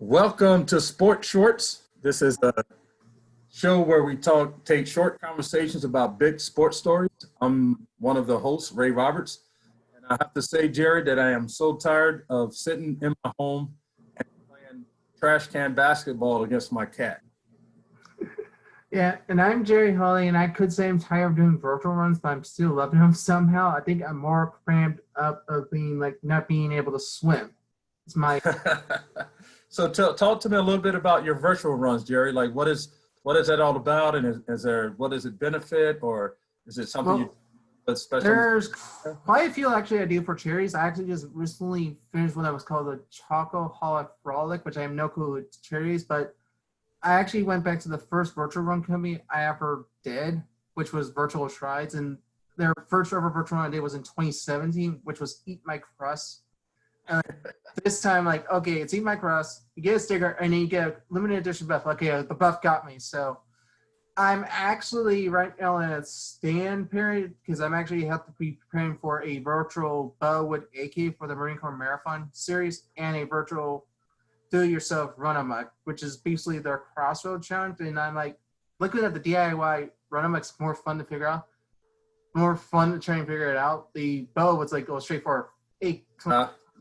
Welcome to Sport Shorts. This is a show where we take short conversations about big sports stories. I'm one of the hosts, Ray Roberts, and I have to say, Jerry, that I am so tired of sitting in my home and playing trash can basketball against my cat. Yeah, and I'm Jerry Hawley, and I could say I'm tired of doing virtual runs, but I'm still loving them somehow. I think I'm more cramped up of being like not being able to swim. It's my So talk to me a little bit about your virtual runs, Jerry. Like, what is that all about, and is there what does it benefit, or is it something well, that's special? there's quite a few actually I do for charities. I actually just recently finished what was called the Chocoholic Frolic, which I have no clue with charities, but I actually went back to the first virtual run company I ever did, which was Virtual Strides, and their first ever virtual run I did was in 2017, which was Eat My Crust. And this time, like, okay, it's Eat My Crust. You get a sticker, and then you get a limited edition buff. Okay, the buff got me. So I'm actually right now in a stand period because I'm actually have to be preparing for a virtual bow with AK for the Marine Corps Marathon series and a virtual do-it-yourself run amok, which is basically their crossroad challenge. And I'm like, looking at the DIY run amok's more fun to figure out, more fun to try and figure it out. The bow was like go straight for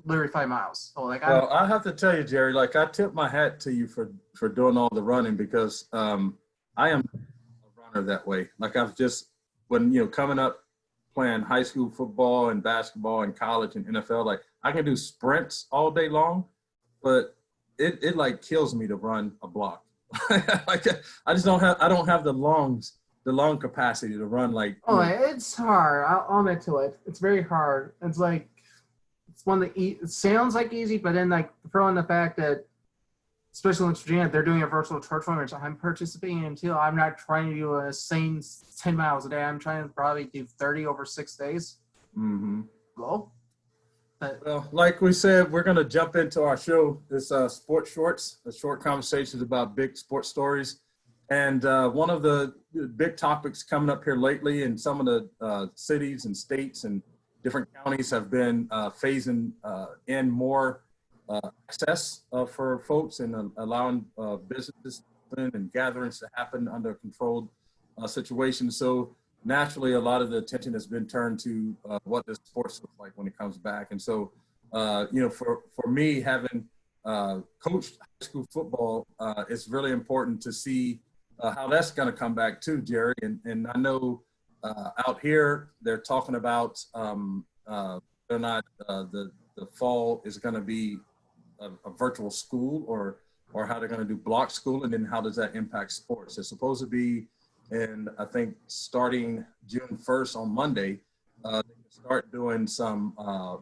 literally 5 miles. So like, Well, I have to tell you, Jerry, like I tip my hat to you for doing all the running because I am a runner that way. Like I've just when coming up playing high school football and basketball and college and NFL, like I can do sprints all day long, but it like kills me to run a block. Like I don't have the long capacity to run like. It's hard. I'll admit to it. It's very hard. It's like it's one that it sounds like easy, but then like throw in the fact that, especially in Virginia, they're doing a virtual church run, which I'm participating in too. I'm not trying to do a sane 10 miles a day. I'm trying to probably do 30 over 6 days. Mm-hmm. Well, Well, like we said, we're going to jump into our show. This Sports Shorts, a short conversations about big sports stories. And one of the big topics coming up here lately in some of the cities and states and different counties have been phasing in more access for folks and allowing businesses and gatherings to happen under controlled situations. So naturally, a lot of the attention has been turned to what does sports look like when it comes back. And so, for me, having coached high school football, it's really important to see how that's going to come back too, Jerry. And I know out here they're talking about whether or not the fall is going to be a virtual school or how they're going to do block school, and then how does that impact sports? It's supposed to be. And I think starting June 1st on Monday, they can start doing some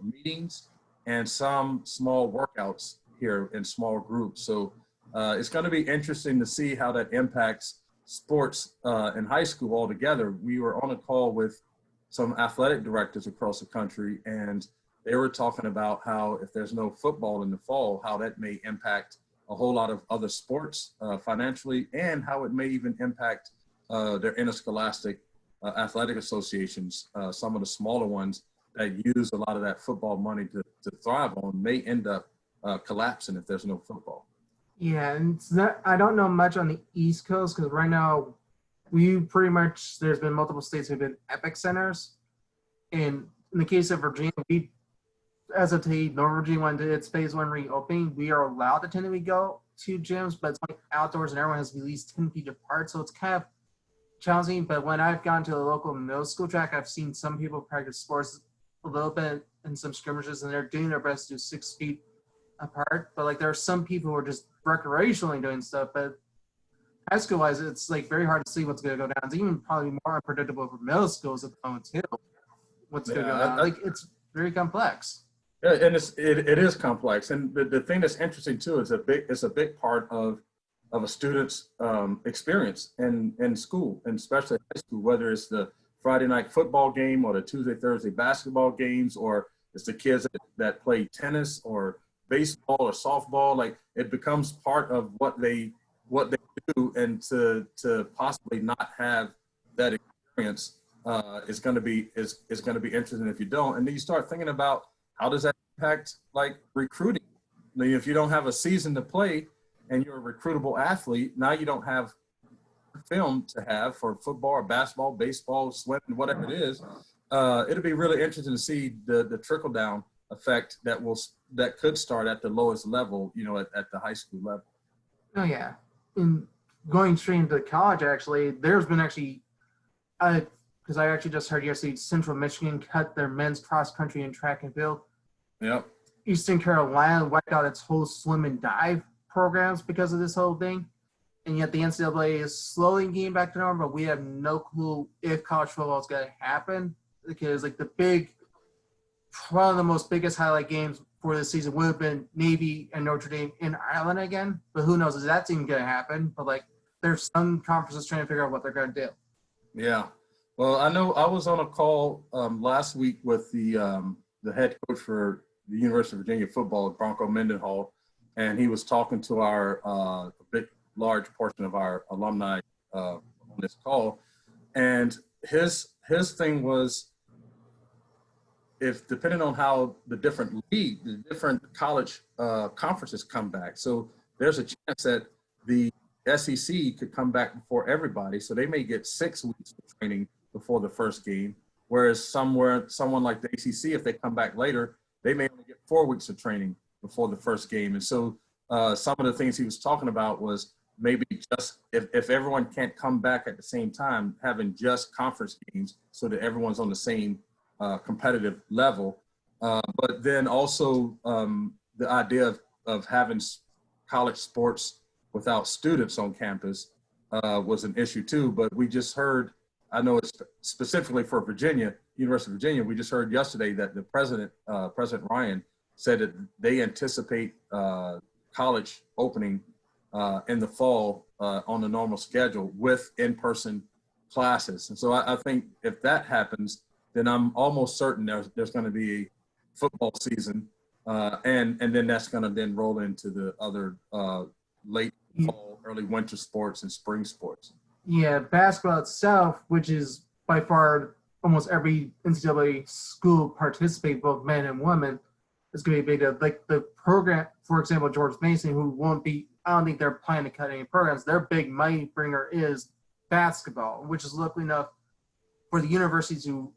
meetings and some small workouts here in small groups. So it's going to be interesting to see how that impacts sports in high school altogether. We were on a call with some athletic directors across the country, and they were talking about how if there's no football in the fall, how that may impact a whole lot of other sports financially, and how it may even impact their interscholastic athletic associations. Some of the smaller ones that use a lot of that football money to thrive on may end up collapsing if there's no football. yeah, and I don't know much on the East Coast because right now there's been multiple states who've been epic centers. And in the case of Virginia, we, as of today, Northern Virginia, when its phase one reopening, we are allowed to tentatively go to gyms, but it's like outdoors and everyone has to be at least 10 feet apart. So it's kind of challenging. But when I've gone to a local middle school track, I've seen some people practice sports a little bit in some skirmishes, and they're doing their best to do 6 feet apart. But like there are some people who are just recreationally doing stuff, but high school wise, it's like very hard to see what's going to go down. It's even probably more unpredictable for middle schools at the moment too. What's going to go down? Like it's very complex. Yeah, and it is complex. And the thing that's interesting too is it's a big part of a student's experience in school, and especially high school, whether it's the Friday night football game or the Tuesday, Thursday basketball games, or it's the kids that play tennis or baseball or softball. Like it becomes part of what they do, and to possibly not have that experience is going to be interesting if you don't. And then you start thinking about how does that impact like recruiting, if you don't have a season to play and you're a recruitable athlete, now you don't have film to have for football or basketball, baseball, swimming, whatever it is. It'll be really interesting to see the trickle down effect that could start at the lowest level, at the high school level. Oh yeah. In going straight into college, actually, there's been actually, because I actually just heard yesterday, Central Michigan cut their men's cross country and track and field. Yep. Eastern Carolina wiped out its whole swim and dive programs because of this whole thing. And yet the NCAA is slowly getting back to normal, but we have no clue if college football is going to happen, because like one of the most biggest highlight games for this season would have been Navy and Notre Dame in Ireland again. But who knows if that's even going to happen. But like there's some conferences trying to figure out what they're going to do. Yeah. Well, I know I was on a call last week with the head coach for the University of Virginia football, Bronco Mendenhall, and he was talking to our large portion of our alumni on this call, and his thing was, if depending on how the different college conferences come back, so there's a chance that the SEC could come back before everybody, so they may get 6 weeks of training before the first game, whereas someone like the ACC, if they come back later, they may only get 4 weeks of training before the first game. And so some of the things he was talking about was maybe just if everyone can't come back at the same time, having just conference games so that everyone's on the same competitive level. But then also the idea of having college sports without students on campus was an issue too. But we just heard, I know it's specifically for Virginia, University of Virginia, we just heard yesterday that the President Ryan, said that they anticipate college opening in the fall on the normal schedule with in-person classes. And so I think if that happens, then I'm almost certain there's going to be a football season, and then that's going to then roll into the other late fall, early winter sports and spring sports. Yeah, basketball itself, which is by far almost every NCAA school participate, both men and women, is going to be a big deal. Like the program, for example, George Mason, who won't be, I don't think they're planning to cut any programs. Their big money bringer is basketball, which is luckily enough for the universities who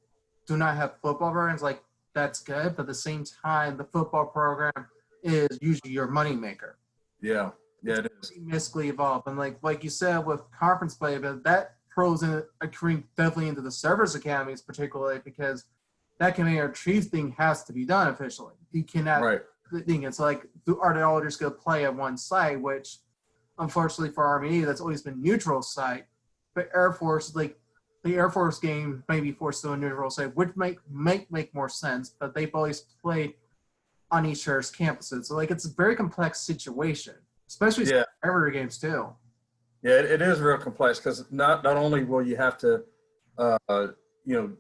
do not have football programs. Like that's good, but at the same time, the football program is usually your moneymaker. Yeah, it is. Mystically evolved, and like you said with conference play, but that pros in accruing definitely into the service academies, particularly because that commander chief thing has to be done officially. You cannot. Right. Thing. It's like, are they all just going to play at one site, which unfortunately for Army Navy, that's always been neutral site. But Air Force, like the Air Force game may be forced to a neutral site, which make more sense, but they've always played on each other's campuses. So like it's a very complex situation, especially rivalry games too. Yeah, it is real complex because not only will you have to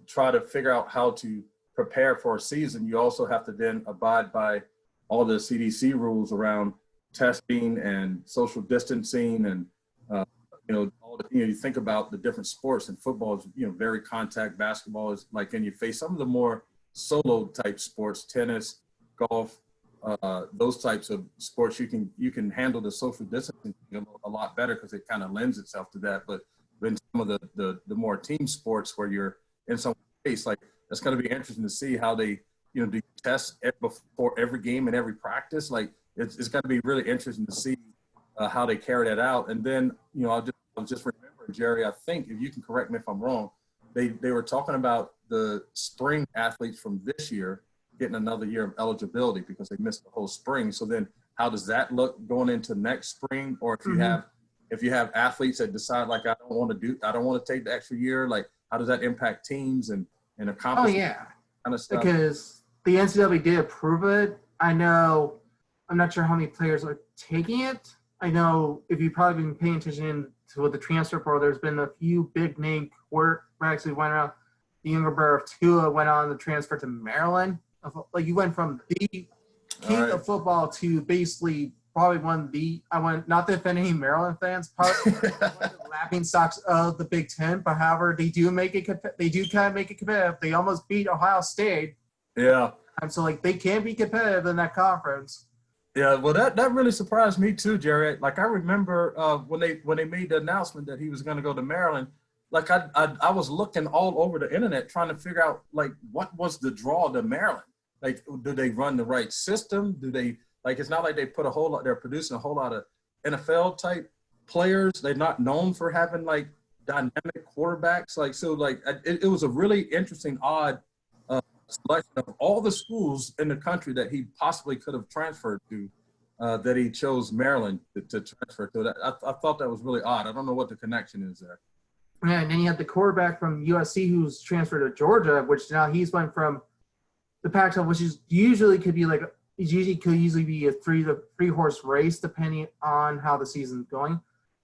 try to figure out how to prepare for a season, you also have to then abide by all the CDC rules around testing and social distancing, and you think about the different sports, and football is very contact. Basketball is like, and you face some of the more solo type sports, tennis, golf, those types of sports. You can handle the social distancing a lot better because it kind of lends itself to that. But in some of the more team sports where you're in some place, like it's going to be interesting to see how they do you test before every game and every practice. Like it's going to be really interesting to see how they carry that out. And then I was just remembering, Jerry, I think if you can correct me if I'm wrong, they were talking about the spring athletes from this year getting another year of eligibility because they missed the whole spring. So then how does that look going into next spring? Or if you have athletes that decide like I don't want to take the extra year, like how does that impact teams and accomplish kind of stuff? Because the NCAA did approve it. I'm not sure how many players are taking it. I know if you've probably been paying attention to the transfer portal, there's been a few big name quarterbacks who went around. The younger brother of Tua went on the transfer to Maryland. Like you went from the king of football to basically probably not to offend any Maryland fans, probably one of the laughing stocks of the Big Ten. But however, they do kind of make it competitive. They almost beat Ohio State. Yeah. And so like they can be competitive in that conference. Yeah, well, that really surprised me too, Jerry. Like I remember when they made the announcement that he was going to go to Maryland. Like I was looking all over the internet trying to figure out like what was the draw to Maryland. Like, do they run the right system? Do they like? It's not like they put a whole lot. They're producing a whole lot of NFL type players. They're not known for having like dynamic quarterbacks. Like so, like it was a really interesting, odd selection of all the schools in the country that he possibly could have transferred to, that he chose Maryland to transfer to. I thought that was really odd. I don't know what the connection is there. Yeah, and then you have the quarterback from USC who's transferred to Georgia, which now he's went from the Pac-12, which is usually could be like could easily be a three horse race depending on how the season's going,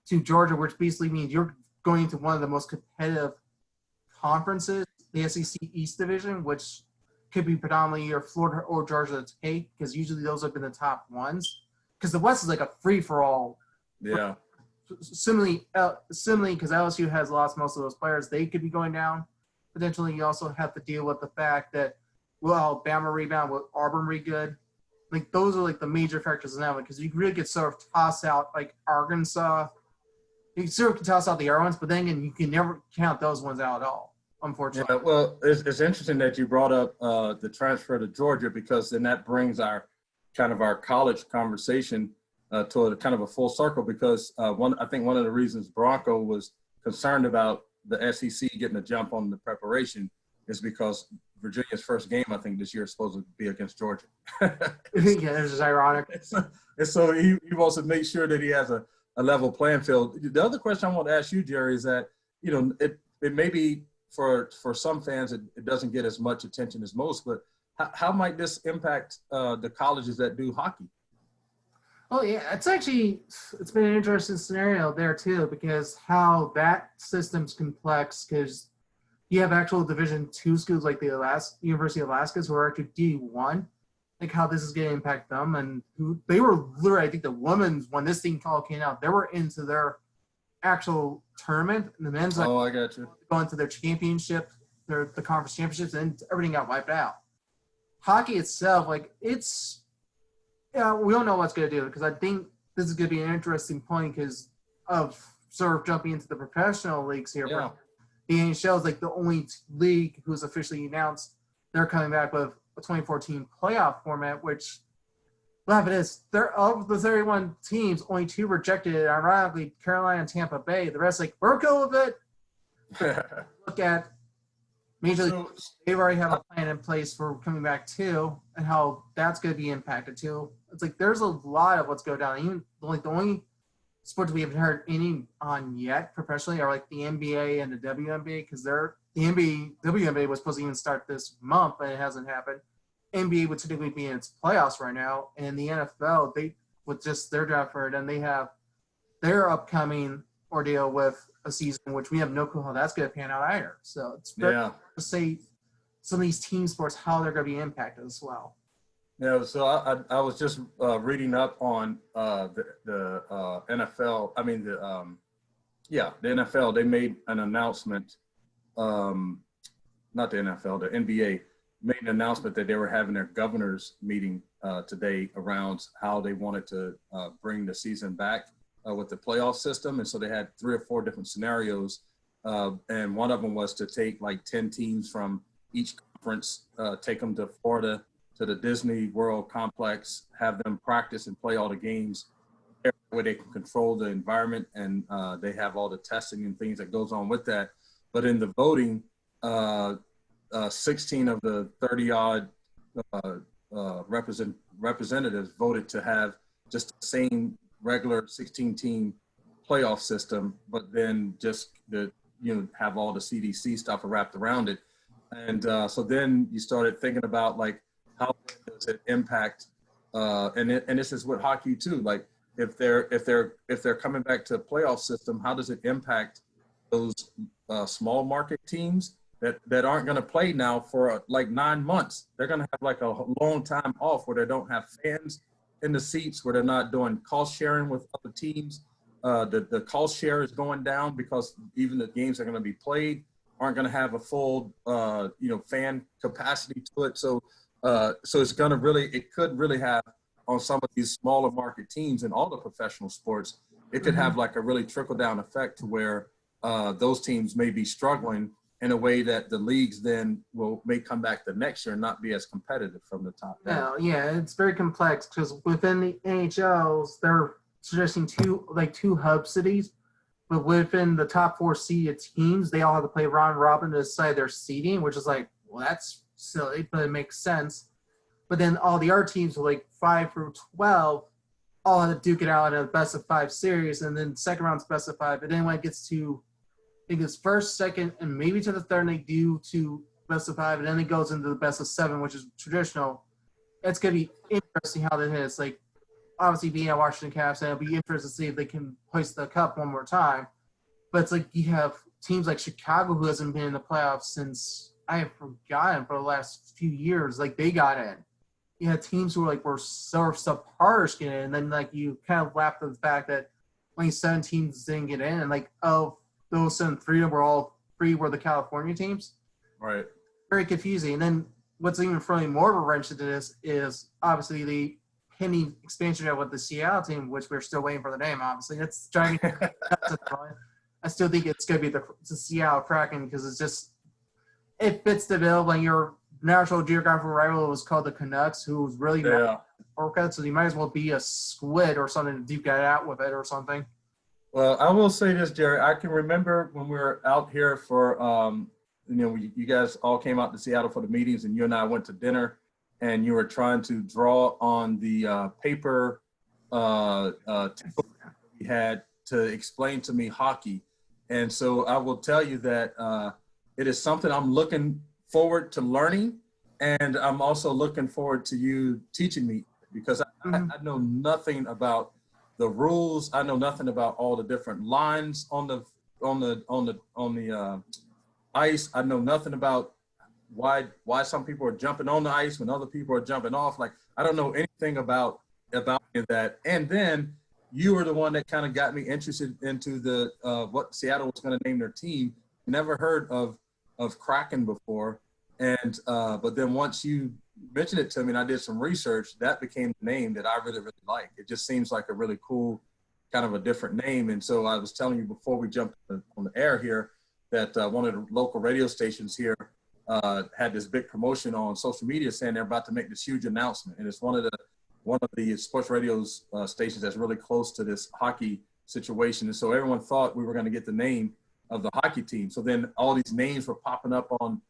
to Georgia, which basically means you're going into one of the most competitive conferences, the SEC East Division, which could be predominantly either Florida or Georgia to take, because usually those have been the top ones. Because the West is like a free for all. Yeah. Similarly, because LSU has lost most of those players, they could be going down. Potentially, you also have to deal with the fact that will Alabama rebound, will Auburn be good? Like those are like the major factors in that one, because you really could sort of toss out like Arkansas. You sort of can toss out the other ones, but then again, you can never count those ones out at all. Unfortunately. Yeah, well, it's interesting that you brought up the transfer to Georgia, because then that brings our college conversation to a kind of a full circle, because I think one of the reasons Bronco was concerned about the SEC getting a jump on the preparation is because Virginia's first game, I think, this year is supposed to be against Georgia. Yeah, this is ironic. And so he wants to make sure that he has a level playing field. The other question I want to ask you, Jerry, is that, you know, it may be for some fans, it doesn't get as much attention as most, but how might this impact the colleges that do hockey? Oh yeah, it's been an interesting scenario there too, because how that system's complex, because you have actual Division II schools like the University of Alaska who are actually D1, like how this is going to impact them, and who they were literally, I think the women's, when this thing call came out, they were into their actual tournament, and the men's I got you. going to their championship, the conference championships, and everything got wiped out. Hockey itself, like it's. Yeah, we don't know what's going to do, because I think this is going to be an interesting point because of sort of jumping into the professional leagues here. Yeah. The NHL is like the only league who's officially announced they're coming back with a 2014 playoff format, which, laugh at this, of the 31 teams, only 2 rejected it. Ironically, Carolina and Tampa Bay. The rest, like, we're cool with it. Look at Major League, they already have a plan in place for coming back too, and how that's going to be impacted too. It's like there's a lot of what's going down. Even like the only sports we haven't heard any on yet professionally are like the NBA and the WNBA, because the WNBA was supposed to even start this month, but it hasn't happened. NBA would typically be in its playoffs right now, and the NFL, they with just their draft for it, and they have their upcoming ordeal with a season which we have no clue how that's going to pan out either. So it's very hard to say some of these team sports how they're going to be impacted as well. Yeah, so I was just reading up on the NFL. I mean the NFL. They made an announcement. Not the NFL, the NBA made an announcement that they were having their governors meeting today around how they wanted to bring the season back with the playoff system. And so they had 3 or 4 different scenarios. And one of them was to take like 10 teams from each conference, take them to Florida, to the Disney World complex, have them practice and play all the games where they can control the environment, and they have all the testing and things that goes on with that. But in the voting, 16 of the 30-odd representatives voted to have just the same regular 16-team playoff system, but then just have all the CDC stuff wrapped around it. And so then you started thinking about like, how does it impact? And this is with hockey too. Like if they're coming back to a playoff system, how does it impact those small market teams that aren't going to play now for like 9 months? They're going to have like a long time off where they don't have fans in the seats, where they're not doing cost sharing with other teams. The cost share is going down because even the games that are going to be played aren't going to have a full fan capacity to it. So it's going to it could really have on some of these smaller market teams in all the professional sports, it could have like a really trickle down effect to where those teams may be struggling in a way that the leagues then may come back the next year and not be as competitive from the top down. Yeah, it's very complex because within the NHLs, they're suggesting two hub cities, but within the top 4 seeded teams, they all have to play round robin to decide their seeding, which is like, well, that's silly, but it makes sense. But then all the other teams, like 5 through 12, all have to duke it out in a best of 5 series, and then second round's best of 5. But then when it gets to, I think it's first, second, and maybe to the third, they do to best of 5, and then it goes into the best of 7, which is traditional. It's going to be interesting how that is. Like, obviously, being at Washington Caps, and it'll be interesting to see if they can hoist the cup one more time. But it's like you have teams like Chicago who hasn't been in the playoffs since I have forgotten for the last few years. Like, they got in. You had teams who were so subpar getting in, and then like you kind of laughed at the fact that only 7 teams didn't get in, and like those 7 3 were the California teams. Right. Very confusing. And then what's even throwing more of a wrench into this is obviously the pending expansion with the Seattle team, which we're still waiting for the name. Obviously, that's driving. I still think it's going to be the Seattle Kraken because it fits the bill when your natural geographical rival was called the Canucks, who was really orca, so you might as well be a squid or something to duke it out with it or something. Well, I will say this, Jerry. I can remember when we were out here for, you guys all came out to Seattle for the meetings, and you and I went to dinner, and you were trying to draw on the paper we had to explain to me hockey. And so I will tell you that it is something I'm looking forward to learning, and I'm also looking forward to you teaching me, because I know nothing about the rules. I know nothing about all the different lines on the ice. I know nothing about why some people are jumping on the ice when other people are jumping off. Like, I don't know anything about that. And then you were the one that kind of got me interested into the what Seattle was going to name their team. Never heard of Kraken before. And but then once you mentioned it to me and I did some research, that became the name that I really, really like. It just seems like a really cool kind of a different name. And so I was telling you before we jumped on the air here that one of the local radio stations here had this big promotion on social media saying they're about to make this huge announcement. And it's one of the sports radio's stations that's really close to this hockey situation. And so everyone thought we were going to get the name of the hockey team. So then all these names were popping up on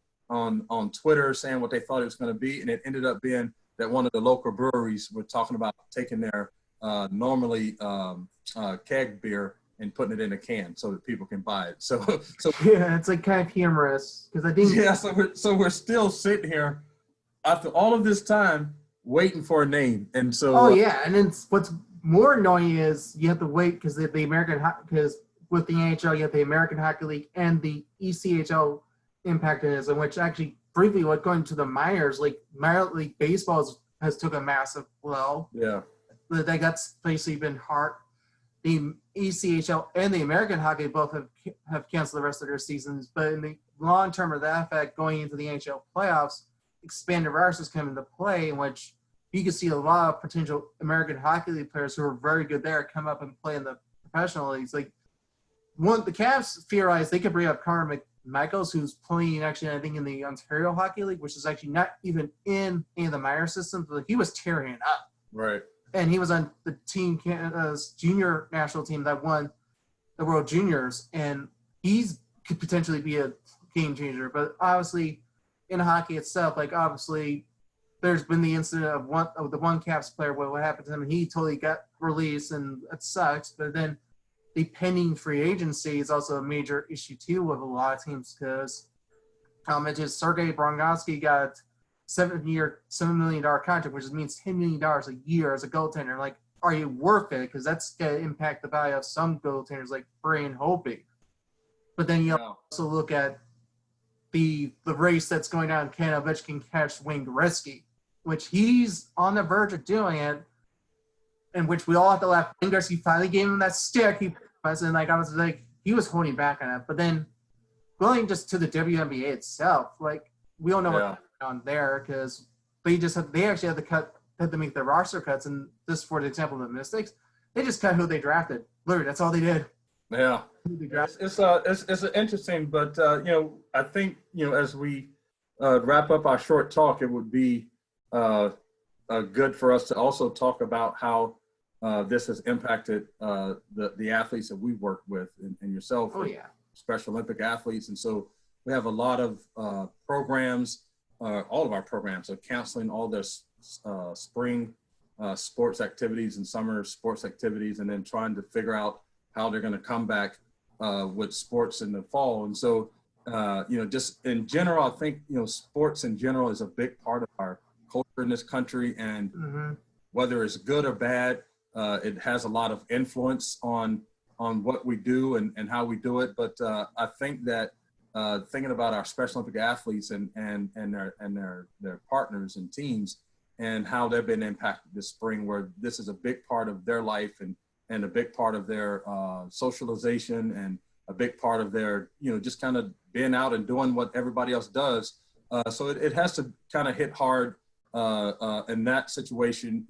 Twitter saying what they thought it was going to be, and it ended up being that one of the local breweries were talking about taking their normally keg beer and putting it in a can so that people can buy it. So yeah, it's like kind of humorous because I think so we're still sitting here after all of this time waiting for a name, and so and then what's more annoying is you have to wait because the American because with the NHL you have the American Hockey League and the ECHL impacted is, in which actually briefly going to the minors, like minor league baseball has took a massive blow. Yeah, that's basically been hard. The ECHL and the American Hockey both have canceled the rest of their seasons, but in the long term of that effect, going into the NHL playoffs, expanded rosters come into play, in which you can see a lot of potential American Hockey League players who are very good there come up and play in the professional leagues. Like the Cavs theorized they could bring up Connor Michaels, who's playing actually, I think, in the Ontario Hockey League, which is actually not even in any of the minor systems, but he was tearing it up. Right. And he was on the Team Canada's junior national team that won the World Juniors, and could potentially be a game changer. But obviously, in hockey itself, like obviously, there's been the incident of the one Caps player, what happened to him, and he totally got released, and it sucks. But then the pending free agency is also a major issue too with a lot of teams because Sergei Brongovsky got $7 million contract, which means $10 million a year as a goaltender. Like, are you worth it? Because that's going to impact the value of some goaltenders like Brian Holtby. But then you also look at the race that's going on in Canada, which can catch Wayne Gretzky, which he's on the verge of doing it, in which we all have to laugh. Wayne Gretzky finally gave him that stick. I was like, he was holding back on it. But then going just to the WNBA itself, like we all know what's going on there because they actually had to cut had to make their roster cuts. And just for the example of the Mystics, they just cut who they drafted. Literally, that's all they did. Yeah. Who they drafted. It's interesting, but I think as we wrap up our short talk, it would be good for us to also talk about how this has impacted the athletes that we work with and yourself. Oh yeah. Special Olympic athletes, and so we have a lot of programs. All of our programs are canceling all their spring sports activities and summer sports activities, and then trying to figure out how they're going to come back with sports in the fall. And so, just in general, I think, sports in general is a big part of our culture in this country. And whether it's good or bad, it has a lot of influence on what we do and how we do it. But I think that thinking about our Special Olympic athletes and their partners and teams and how they've been impacted this spring, where this is a big part of their life and a big part of their socialization and a big part of their, just kind of being out and doing what everybody else does. So it has to kind of hit hard in that situation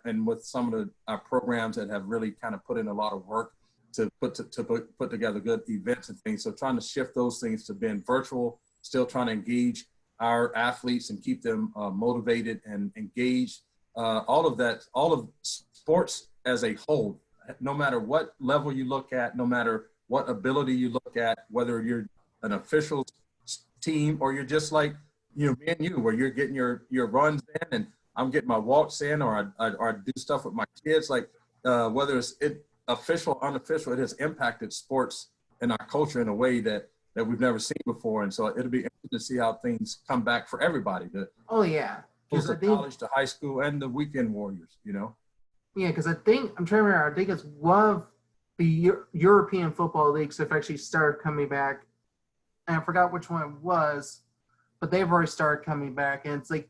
and with some of our programs that have really kind of put in a lot of work to put together good events and things. So trying to shift those things to being virtual, still trying to engage our athletes and keep them motivated and engaged. All of sports as a whole, no matter what level you look at, no matter what ability you look at, whether you're an official team or you're just like, me and you, where you're getting your runs in and I'm getting my walks in, or I do stuff with my kids, like whether it's official or unofficial, it has impacted sports and our culture in a way that we've never seen before. And so it'll be interesting to see how things come back for everybody. Oh yeah. From college to high school and the weekend warriors, Yeah, because I'm trying to remember, I think it's one of the European football leagues that have actually started coming back. And I forgot which one it was, but they've already started coming back. And it's like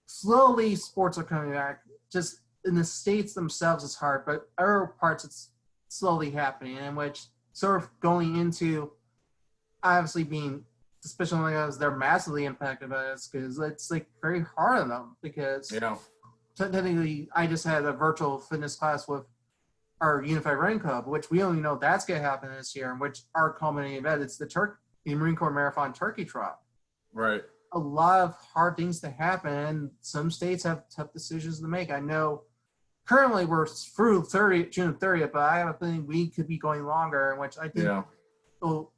slowly sports are coming back. Just in the States themselves, it's hard, but other parts it's slowly happening, in which sort of going into obviously being Special Olympics, they're massively impacted by this because it's like very hard on them because technically I just had a virtual fitness class with our Unified Running Club, which we only know that's going to happen this year, in which our culminating event, it's the Marine Corps Marathon Turkey Trot. Right. A lot of hard things to happen, and some states have tough decisions to make. I know currently we're through June 30th, but I have a feeling we could be going longer, in which I think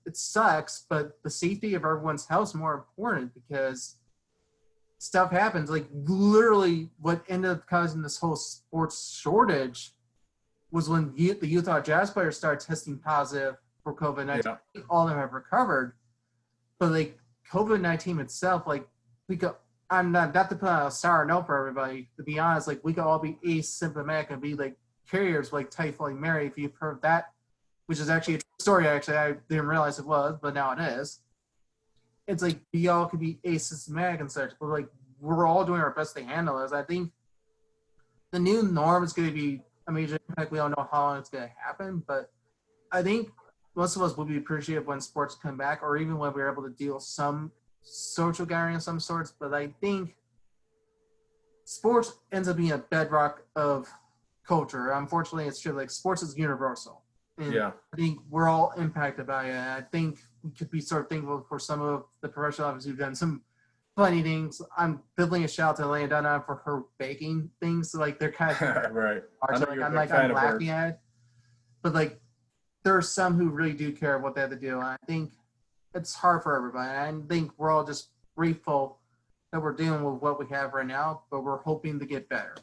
it sucks, but the safety of everyone's health is more important because stuff happens. Like literally what ended up causing this whole sports shortage was when the Utah Jazz players started testing positive for COVID-19. All of them have recovered, but like COVID-19 itself, like I'm not to put on a sour note for everybody, to be honest, like we could all be asymptomatic and be like carriers like Typhoid Mary, if you've heard that, which is actually a true story. Actually, I didn't realize it was, but now it is. It's like we all could be asymptomatic and such, but like we're all doing our best to handle this. I think the new norm is going to be a major impact. We don't know how long it's going to happen, but I think most of us will be appreciative when sports come back, or even when we're able to deal with some social gathering of some sorts. But I think sports ends up being a bedrock of culture. Unfortunately, it's true. Like sports is universal. And I think we're all impacted by it. And I think we could be sort of thankful for some of the professional athletes who've done some funny things. I'm building a shout out to Elena Dunham for her baking things. So like they're kind of right. I'm laughing at it. But like there are some who really do care what they have to do. And I think it's hard for everybody. I think we're all just grateful that we're dealing with what we have right now, but we're hoping to get better.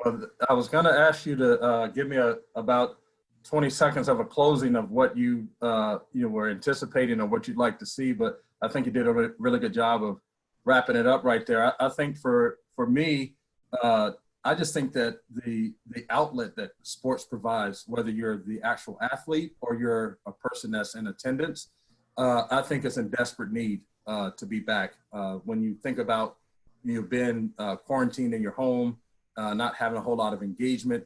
Well, I was going to ask you to give me about 20 seconds of a closing of what you were anticipating or what you'd like to see, but I think you did a really good job of wrapping it up right there. I think for me, I just think that the outlet that sports provides, whether you're the actual athlete or you're a person that's in attendance, I think it's in desperate need to be back. When you think about you've been quarantined in your home, not having a whole lot of engagement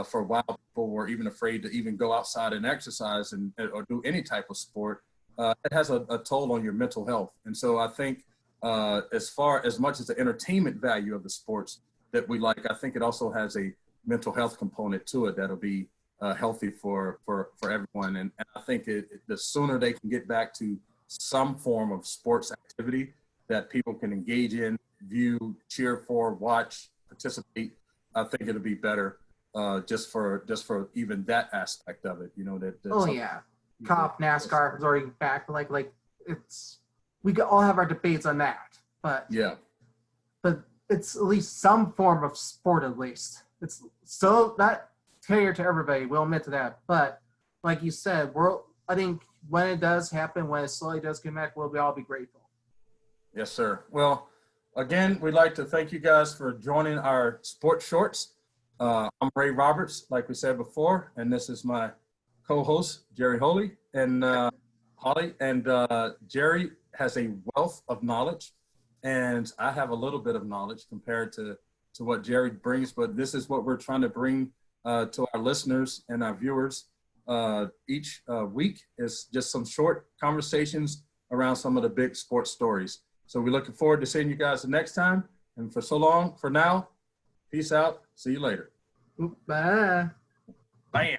for a while, people were even afraid to even go outside and exercise or do any type of sport. It has a toll on your mental health. And so I think as much as the entertainment value of the sports, that we like. I think it also has a mental health component to it that'll be healthy for everyone. And I think the sooner they can get back to some form of sports activity that people can engage in, view, cheer for, watch, participate, I think it'll be better just for even that aspect of it. You know that. Oh yeah, cop NASCAR is already back. Like it's we could all have our debates on that, but Yeah. but it's at least some form of sport. At least it's so not fair to everybody. We'll admit to that, but like you said, I think when it does happen, when it slowly does come back, we'll all be grateful. Yes, sir. Well, again, we'd like to thank you guys for joining our Sports Shorts. I'm Ray Roberts, like we said before, and this is my co-host, Jerry Holly, and Holly. And Jerry has a wealth of knowledge, and I have a little bit of knowledge compared to what Jerry brings, but this is what we're trying to bring to our listeners and our viewers each week is just some short conversations around some of the big sports stories. So we're looking forward to seeing you guys the next time. And for now, peace out. See you later. Bye. Bam.